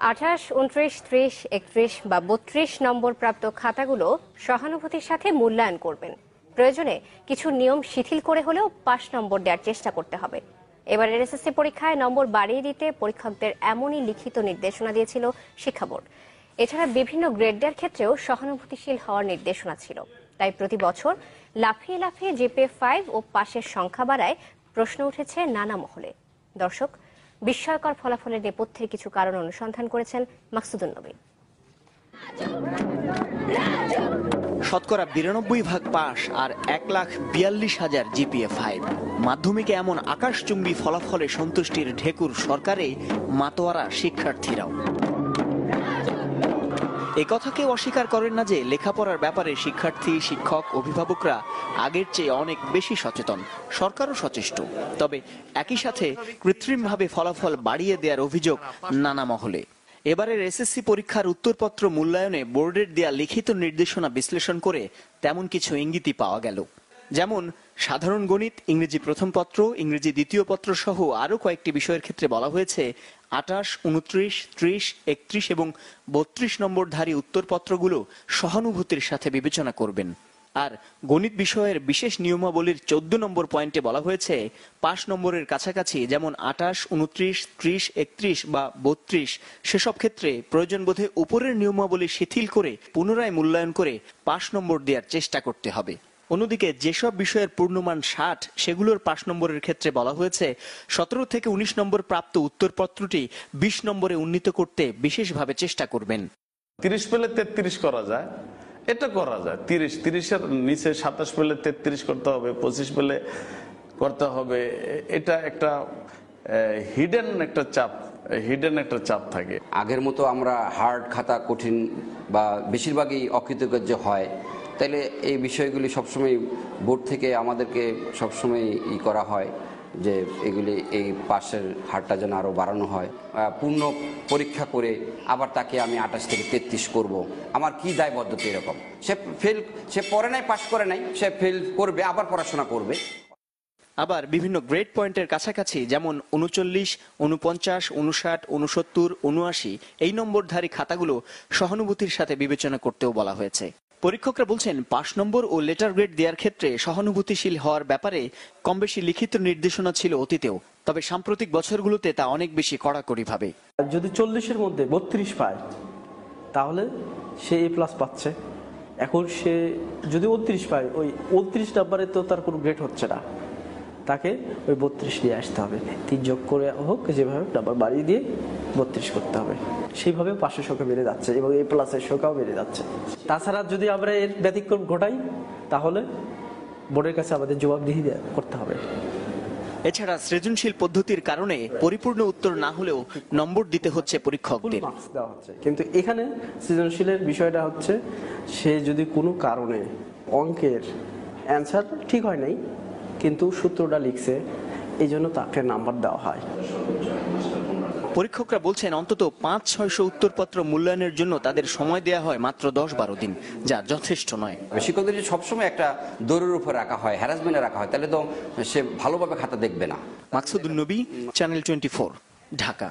28, 29, 30, 31 বা 32 নম্বর প্রাপ্ত খাতাগুলো সহানুভূতির সাথে মূল্যায়ন করবেন। প্রয়োজনে কিছু নিয়ম শিথিল করে হলেও পাস নম্বর দেওয়ার চেষ্টা করতে হবে। এবারের এসএসসি পরীক্ষায় নম্বর বাড়িয়ে দিতে পরীক্ষকদের এমনই লিখিত নির্দেশনা দিয়েছিল শিক্ষা বোর্ড। এছাড়া বিভিন্ন গ্রেড দেওয়ার ক্ষেত্রেও সহানুভূতিশীল হওয়ার নির্দেশনা ছিল। তাই প্রতি বছর লাফিয়ে লাফিয়ে জিপিএ 5 ও পাশের সংখ্যা বাড়ায় প্রশ্ন উঠেছে নানা মহলে। দর্শক, বিস্ময়কর ফলাফলের নেপথ্যের কিছু কারণ অনুসন্ধান করেছেন মাকসুদুন নবী। শতকরা 92% পাস আর 1,42,000 জিপিএ 5। মাধ্যমিকে এমন আকাশচুম্বী ফলাফলে সন্তুষ্টির ঢেকুর সরকারে মাতোয়ারা শিক্ষার্থীরাও। একথা কেউ অস্বীকার করেন না যে লেখাপড়ার ব্যাপারে শিক্ষার্থী, শিক্ষক, অভিভাবকরা আগের চেয়ে অনেক বেশি সচেতন, সরকারও সচেষ্ট। তবে একই সাথে কৃত্রিমভাবে ফলাফল বাড়িয়ে দেওয়ার অভিযোগ নানা মহলে। এবারের এসএসসি পরীক্ষার উত্তরপত্র মূল্যায়নে বোর্ডের দেয়া লিখিত নির্দেশনা বিশ্লেষণ করে তেমন কিছু ইঙ্গিতই পাওয়া গেল। যেমন সাধারণ গণিত, ইংরেজি প্রথম পত্র, ইংরেজি দ্বিতীয় পত্র সহ আরও কয়েকটি বিষয়ের ক্ষেত্রে বলা হয়েছে 28, 29, 30, 31 এবং 32 নম্বরধারী উত্তরপত্রগুলো সহানুভূতির সাথে বিবেচনা করবেন। আর গণিত বিষয়ের বিশেষ নিয়মাবলীর 14 নম্বর পয়েন্টে বলা হয়েছে পাস নম্বরের কাছাকাছি যেমন 28, 29, 30, 31 বা 32 সেসব ক্ষেত্রে প্রয়োজন বোধে উপরের নিয়মাবলী শিথিল করে পুনরায় মূল্যায়ন করে পাস নম্বর দেওয়ার চেষ্টা করতে হবে। অন্যদিকে যেসব বিষয়ের পূর্ণমান 60 সেগুলোর পাস নম্বরের ক্ষেত্রে বলা হয়েছে 17 থেকে 19 নম্বর প্রাপ্ত উত্তরপত্রটি 20 নম্বরে উন্নীত করতে বিশেষভাবে চেষ্টা করবেন। 30 পেলে 33 করা যায়, এটা করা যায়। 30-30-এর নিচে 27 পেলে 33 করতে হবে, 25 পেলে করতে হবে। এটা একটা হিডেন একটা চাপ থাকে। আগের মতো আমরা হার্ড খাতা, কঠিন বা বেশিরভাগই অকৃতকার্য হয়, তাইলে এই বিষয়গুলি সবসময় বোর্ড থেকে আমাদেরকে সবসময় করা হয় যে এগুলি এই পাশের হারটা যেন আরও বাড়ানো হয়। পূর্ণ পরীক্ষা করে আবার তাকে আমি 28 থেকে 33 করব, আমার কি দায়বদ্ধতা এরকম। সে পড়ে নাই, পাশ করে নাই, সে ফেল করবে, আবার পড়াশোনা করবে। আবার বিভিন্ন গ্রেড পয়েন্টের কাছাকাছি যেমন 39, 49, 59, 69, 79 এই নম্বরধারী খাতাগুলো সহানুভূতির সাথে বিবেচনা করতেও বলা হয়েছে। পরীক্ষকরা বলছেন পাস নম্বর ও লেটার গ্রেড দেওয়ার ক্ষেত্রে সহানুভূতিশীল হওয়ার ব্যাপারে কম বেশি লিখিত নির্দেশনা ছিল অতীতেও, তবে সাম্প্রতিক বছরগুলোতে তা অনেক বেশি কড়াকড়ি ভাবে। যদি 40-এর মধ্যে 32 পায় তাহলে সে A+ পাচ্ছে। এখন সে যদি 29 পায়, ওই 29 নাম্বারে তো তার কোনো গ্রেড হচ্ছে না, তাকে ওই 32 নিয়ে আসতে হবে। 3 যোগ করে হোক, যেভাবে নাম্বার বাড়িয়ে দিয়ে 32 করতে হবে। সেইভাবে পাশের সংখ্যা বেড়ে যাচ্ছে এবং A+ এর সংখ্যাও বেড়ে যাচ্ছে। তাছাড়া যদি আমরা এর ব্যতিক্রম ঘটাই তাহলে বোর্ডের কাছে আমাদের জবাবদিহি করতে হবে। এছাড়া সৃজনশীল পদ্ধতির কারণে পরিপূর্ণ উত্তর না হলেও নম্বর দিতে হচ্ছে পরীক্ষকদের। কিন্তু এখানে সৃজনশীলের বিষয়টা হচ্ছে সে যদি কোনো কারণে অঙ্কের অ্যান্সার ঠিক হয় নাই কিন্তু সূত্রটা লিখছে, এই জন্য তাকে নাম্বার দেওয়া হয়। পরীক্ষকরা বলছেন অন্তত 500-600 উত্তরপত্র মূল্যায়নের জন্য তাদের সময় দেওয়া হয় মাত্র 10-12 দিন, যা যথেষ্ট নয়। শিক্ষকদের যদি সবসময় একটা দৌড়ের উপর রাখা হয়, হ্যারাসমেন্টে রাখা হয়, তাহলে তো সে ভালোভাবে খাতা দেখবে না। মাকসুদুন নবী, চ্যানেল 24, ঢাকা।